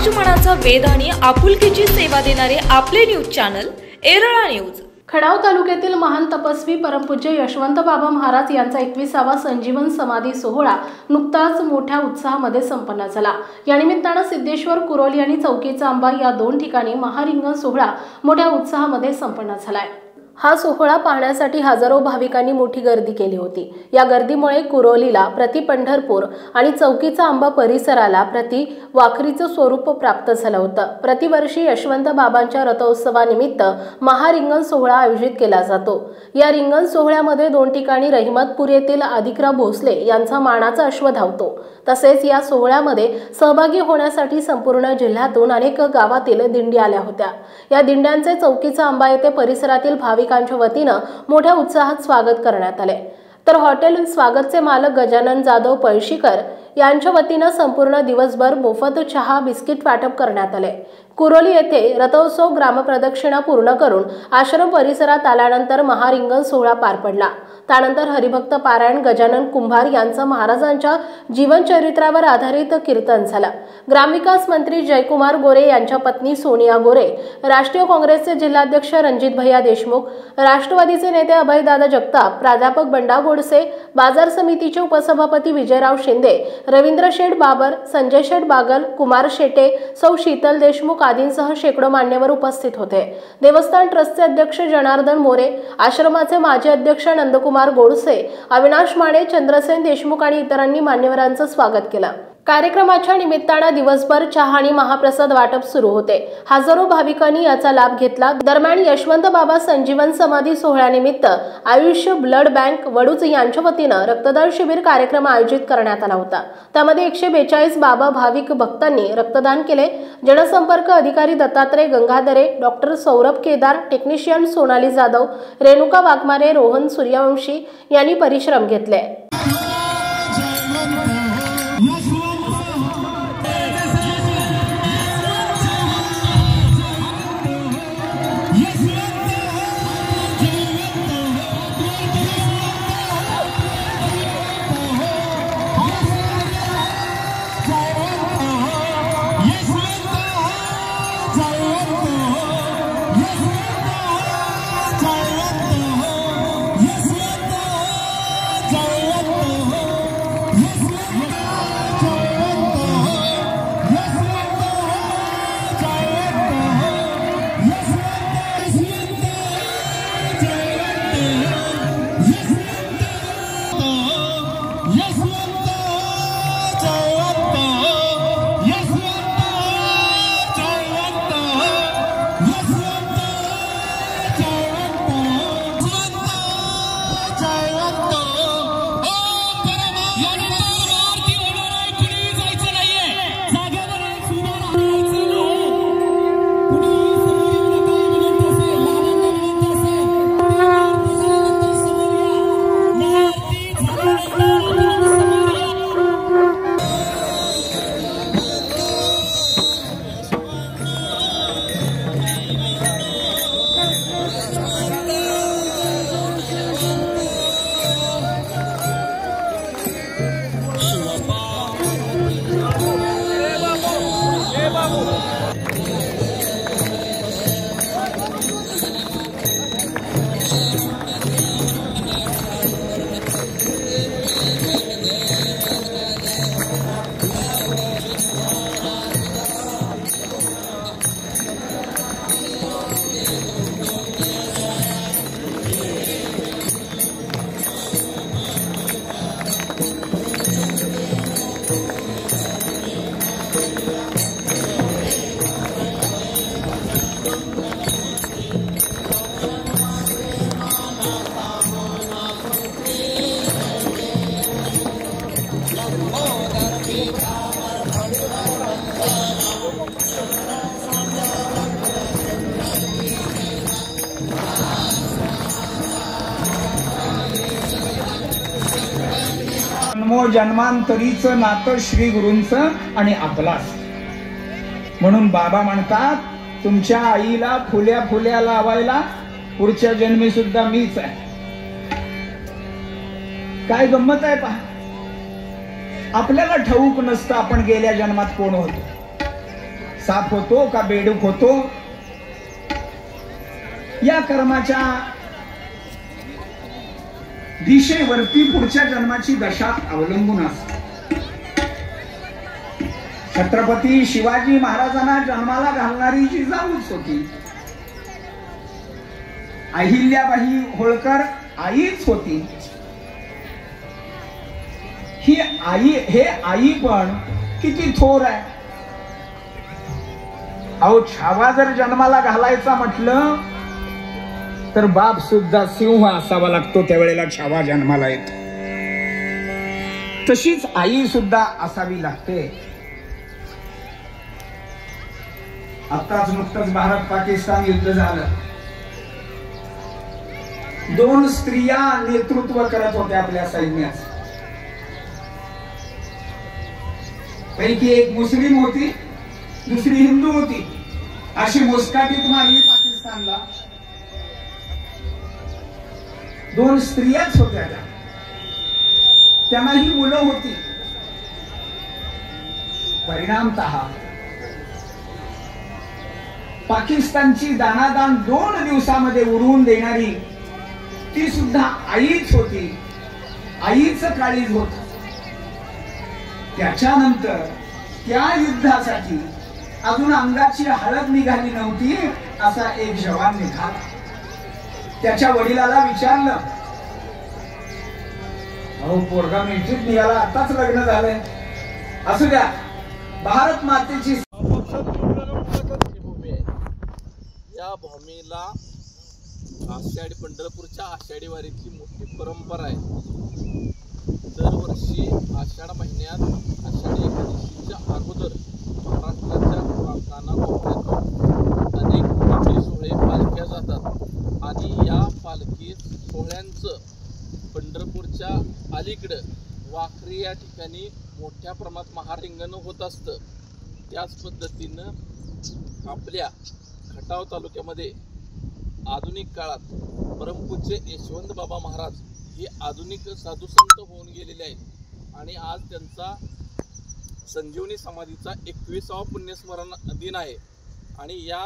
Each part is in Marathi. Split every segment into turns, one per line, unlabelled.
मराठमोळ्याचा वेध आणि आपुलकीची सेवा देणारे आपले न्यूज चॅनल एरळा न्यूज।
खडाव तालुक्यातील महान तपस्वी परमपूज्य यशवंत बाबा महाराज यांचा 21वा संजीवन समाधी सोहळा नुकताच मोठ्या उत्साहामध्ये संपन्न झाला। या निमित्ताने सिद्धेश्वर कुरोली आणि चौकीचा आंबा या दोन ठिकाणी महारिंगण सोहळा मोठ्या उत्साहामध्ये संपन्न झालाय। हा सोहळा पाहण्यासाठी हजारो भाविकांनी मोठी गर्दी केली होती। या गर्दीमुळे कुरोलीला प्रति पंढरपूर आणि चौकीचा आंबा परिसराला प्रति वाखरीचं स्वरूप प्राप्त झालं होतं। प्रतिवर्षी यशवंत बाबांच्या रथोत्सवानिमित्त महारिंगण सोहळा आयोजित केला जातो। या रिंगण सोहळ्यामध्ये दोन ठिकाणी रहिमतपूर येथील अधिकराव भोसले यांचा मानाचा अश्व धावतो। तसेच या सोहळ्यामध्ये सहभागी होण्यासाठी संपूर्ण जिल्ह्यातून अनेक गावातील दिंडी आल्या होत्या। या दिंड्यांचे चौकीचा आंबा येथे परिसरातील भाविकांच्या वतीने मोठ्या उत्साहात स्वागत करण्यात आले। तर हॉटेल स्वागतचे मालक गजानन जाधव पळशीकर यांच्या वतीने संपूर्ण दिवसभर मोफत चहा बिस्किट वाटप करण्यात आले। कुरोली येथे रथोत्सव ग्रामप्रदक्षिणा पूर्ण करून आश्रम परिसरात आल्यानंतर महारिंगण सोहळा पार पडला। त्यानंतर हरिभक्त पारायण गजानन कुंभार यांचा महाराजांच्या जीवनचरित्रावर आधारित कीर्तन झालं। ग्रामविकास मंत्री जयकुमार गोरे यांच्या पत्नी सोनिया गोरे, राष्ट्रीय काँग्रेसचे जिल्हाध्यक्ष रणजित भैया देशमुख, राष्ट्रवादीचे नेते अभयदादा जगताप, प्राध्यापक बंडा गोडसे, बाजार समितीचे उपसभापती विजयराव शिंदे, रवींद्र शेठ बाबर, संजय शेठ बागल, कुमार शेटे, सौ शीतल देशमुख आदींसह शेकडो मान्यवर उपस्थित होते। देवस्थान ट्रस्टचे अध्यक्ष जनार्दन मोरे, आश्रमाचे माजी अध्यक्ष नंदकुमार गोडसे, अविनाश माने, चंद्रसेन देशमुख आणि इतरांनी मान्यवरांचं स्वागत केलं। कार्यक्रमाच्या निमित्ताने दिवसभर चहा आणि महाप्रसाद वाटप सुरू होते। हजारो भाविकांनी याचा लाभ घेतला। दरम्यान यशवंत बाबा संजीवन समाधी सोहळ्यानिमित्त आयुष्य ब्लड बँक वडूज यांच्या वतीने रक्तदान शिबिर कार्यक्रम आयोजित करण्यात आला होता। त्यामध्ये 142 बाबा भाविक भक्तांनी रक्तदान केले। जनसंपर्क अधिकारी दत्तात्रय गंगाधरे, डॉक्टर सौरभ केदार, टेक्निशियन सोनाली जाधव, रेणुका वाघमारे, रोहन सूर्यवंशी यांनी परिश्रम घेतले।
जन्मांतरीचं नातं श्री गुरूंचं आणि आपलाच। म्हणून बाबा म्हणतात, तुमच्या आईला फुल्या फुल्या लावायला पुढच्या जन्मी सुद्धा मीच आहे। काय गंमत आहे पहा, आपल्याला ठाऊक नसतं आपण गेल्या जन्मात कोण होतो। साप होतो का बेडूक होतो, या कर्माच्या दिशेवरती पुढच्या जन्माची दशा अवलंबून असते. छत्रपती शिवाजी महाराजांना जन्माला घालणारी जिजाऊच होती. अहिल्याबाई होळकर आईच होती. ही आई, हे आई पण किती थोर आहे. अहो, छावा जर जन्माला घालायचा म्हटलं तर बाप सुद्धा सिंह असावा लागतो, त्यावेळेला छावा जन्माला येतो. तशीच आई सुद्धा असावी लागते. आताच नुकतंच भारत पाकिस्तान युद्ध झालं. 2 स्त्रिया नेतृत्व करत होत्या आपल्या सैन्याचं. पैकी एक मुस्लिम होती, दुसरी हिंदू होती. अशी मुस्काटीत मारली पाकिस्तानला. 2 स्त्रियाच होत्या त्या, त्यांनाही मुलं होती. परिणामतः पाकिस्तानची दानादान 2 दिवसामध्ये उडवून देणारी ती सुद्धा आईच होती. आईचं काळीज होत. त्याच्यानंतर त्या युद्धासाठी अजून अंगाची हळद निघाली नव्हती, असा एक जवान निघाला. त्याच्या वडिलाला विचारलं, अहो पोरगा मिलिटरीत निघाला, आताच लग्न झालंय, असू द्या, भारत मातेची
या भूमीला आषाढी, पंढरपूरच्या आषाढी वारीची मोठी परंपरा आहे. दरवर्षी आषाढ महिन्यात आषाढी एकादशीच्या अगोदर महाराष्ट्राच्या कानाकोपऱ्यात अनेक पालखी सोहळे, पालख्या जातात आणि या पालखी सोहळ्यांचं पंढरपूरच्या अलीकडं वाखरी या ठिकाणी मोठ्या प्रमाणात महारिंगण होत असतं. त्याच पद्धतीनं आपल्या खटाव तालुक्यामध्ये आधुनिक काळात परमपूज्य यशवंत बाबा महाराज हे आधुनिक साधुसंत होऊन गेलेले आहेत आणि आज त्यांचा संजीवनी समाधीचा 21वा पुण्यस्मरण दिन आहे. आणि या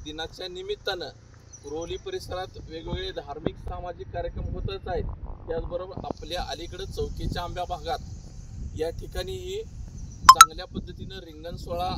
दिनाच्या निमित्तानं कुरोली परिसरात वेगवेगळे धार्मिक सामाजिक कार्यक्रम होतच आहेत. त्याचबरोबर आपल्या अलीकडे चौकीच्या आंब्या भागात या ठिकाणीही चांगल्या पद्धतीनं रिंगण सोहळा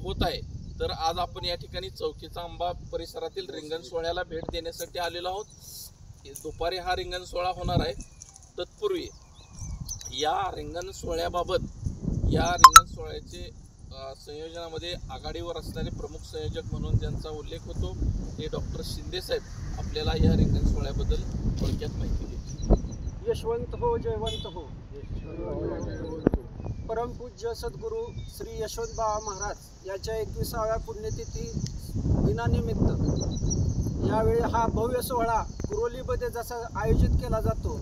होत आहे. तर आज आपण या ठिकाणी चौकीचा आंबा परिसरातील रिंगण सोहळ्याला भेट देण्यासाठी आलेलो आहोत. दुपारी हा रिंगण सोहळा होणार आहे. तत्पूर्वी या रिंगण सोहळ्याबाबत, या रिंगण सोहळ्याचे संयोजनामध्ये आघाडीवर असणारे प्रमुख संयोजक म्हणून ज्यांचा उल्लेख होतो ते डॉक्टर शिंदे साहेब आपल्याला या रिंगण सोहळ्याबद्दल थोडक्यात माहिती देतील.
यशवंत हो, जयवंत हो. परमपूज्य सद्गुरू श्री यशवंत बाबा महाराज याच्या 21व्या पुण्यतिथी दिनानिमित्त यावेळी हा भव्य सोहळा कुरोलीमध्ये जसा आयोजित केला जातो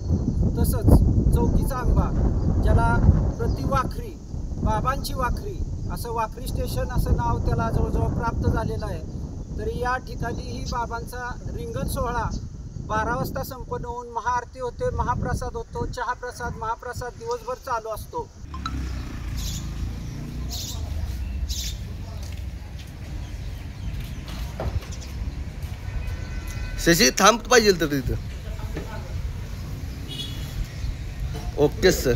तसंच चौकीचा आंबा, ज्याला प्रतिवाखरी, बाबांची वाखरी असं वाखरी स्टेशन असं नाव त्याला जवळजवळ प्राप्त झालेलं आहे. तरी या ठिकाणीही बाबांचा रिंगण सोहळा 12 वाजता संपन्न होऊन महाआरती होते, महाप्रसाद होतो, चहाप्रसाद, महाप्रसाद दिवसभर चालू असतो.
शशी थांब पाहिजे तर तिथं. Okay sir.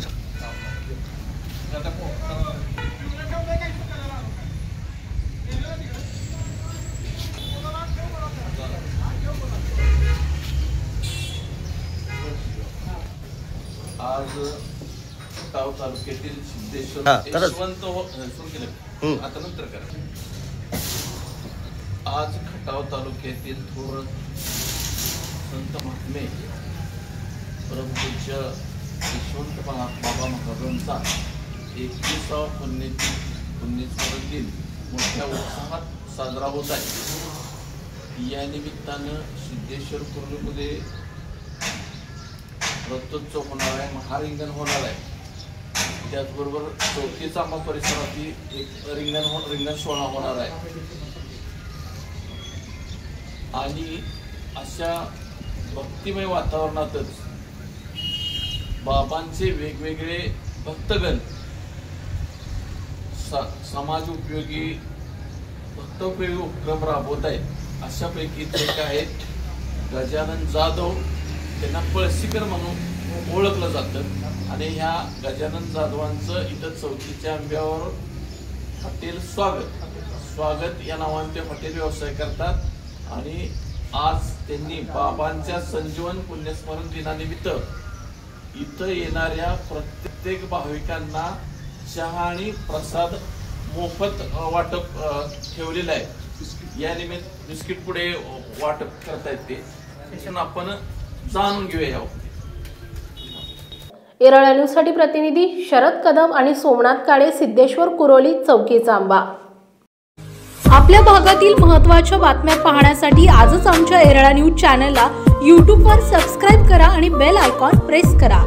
आज खटाव तालुक्यातील सिद्धेश्वर यशवंत सुरू केलं, आता नंतर करा. आज खटाव तालुक्यातील थोर संत महात्मे परमपूज्य यशवंत बाबा महाराजांचा 21वा पुण्यस्मरण दिन मोठ्या उत्साहात साजरा होत आहे. या निमित्तानं सिद्धेश्वर कुर्लीमध्ये रथोत्सव होणार आहे, महारिंगण होणार आहे. त्याचबरोबर चौकीचा आंबा परिसरातील एक रिंगण सोहळा होणार आहे. आणि अशा भक्तिमय वातावरणातच बाबांचे वेगवेगळे भक्तगण समाज उपयोगी भक्तोपयोगी उपक्रम राबवत आहेत अशापैकी एक आहेत गजानन जाधव, त्यांना पळशीकर म्हणून ओळखलं जातं आणि ह्या गजानन जाधवांचं इथं चौकीच्या आंब्यावर हॉटेल स्वागत या नावाने ते हॉटेल व्यवसाय करतात आणि आज त्यांनी बाबांच्या संजीवन पुण्यस्मरण दिनानिमित्त इथं येणाऱ्या प्रत्येक भाविकांना चहा आणि प्रसाद मोफत वाटप ठेवलेलं आहे। या निमित्त बिस्किट पुढे वाटप करतायत ते आपण जाणून घेऊया।
येरळा न्यूजसाठी प्रतिनिधी शरद कदम आणि सोमनाथ काळे, सिद्धेश्वर कुरोली, चौकीचा आंबा।
आपल्या भागातील महत्त्वाच्या बातम्या पाहण्यासाठी आजच आमच्या येरळा न्यूज चॅनलला यूट्यूबवर सबस्क्राईब करा आणि बेल आयकॉन प्रेस करा।